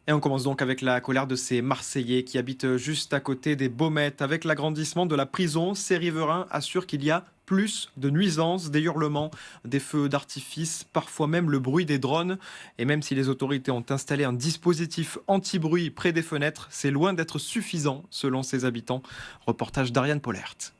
Et on commence donc avec la colère de ces Marseillais qui habitent juste à côté des Baumettes. Avec l'agrandissement de la prison, ces riverains assurent qu'il y a plus de nuisances, des hurlements, des feux d'artifice, parfois même le bruit des drones. Et même si les autorités ont installé un dispositif anti-bruit près des fenêtres, c'est loin d'être suffisant selon ces habitants. Reportage d'Ariane Pollert.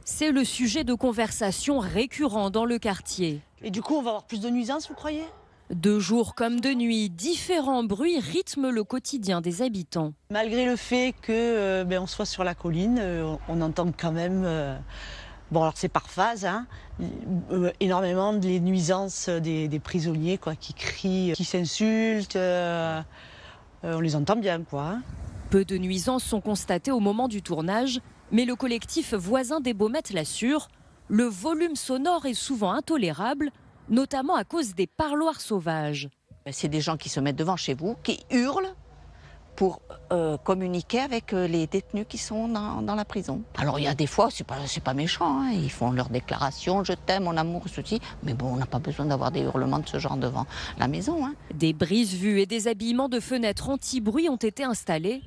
C'est le sujet de conversation récurrent dans le quartier. Et du coup, on va avoir plus de nuisances, vous croyez ? De jour comme de nuit, différents bruits rythment le quotidien des habitants. Malgré le fait que on soit sur la colline, on entend quand même, bon alors c'est par phase, hein, énormément les nuisances des prisonniers quoi, qui crient, qui s'insultent, on les entend bien quoi. Hein. Peu de nuisances sont constatées au moment du tournage, mais le collectif voisin des Baumettes l'assure, le volume sonore est souvent intolérable, notamment à cause des parloirs sauvages. C'est des gens qui se mettent devant chez vous, qui hurlent pour communiquer avec les détenus qui sont dans la prison. Alors il y a des fois, c'est pas méchant, hein, ils font leurs déclarations, je t'aime, mon amour, ceci, mais bon, on n'a pas besoin d'avoir des hurlements de ce genre devant la maison. Hein. Des brises-vues et des habillements de fenêtres anti-bruit ont été installés.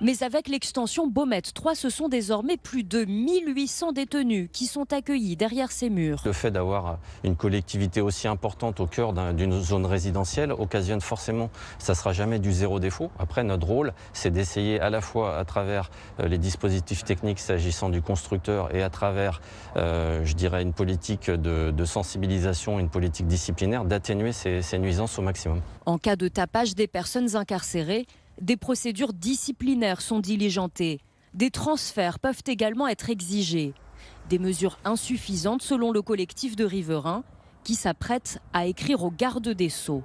Mais avec l'extension Baumette 3, ce sont désormais plus de 1800 détenus qui sont accueillis derrière ces murs. Le fait d'avoir une collectivité aussi importante au cœur d'une zone résidentielle occasionne forcément, ça ne sera jamais du zéro défaut. Après, notre rôle, c'est d'essayer à la fois à travers les dispositifs techniques s'agissant du constructeur et à travers, je dirais, une politique de sensibilisation, une politique disciplinaire, d'atténuer ces nuisances au maximum. En cas de tapage des personnes incarcérées, des procédures disciplinaires sont diligentées. Des transferts peuvent également être exigés. Des mesures insuffisantes selon le collectif de riverains qui s'apprête à écrire au garde des Sceaux.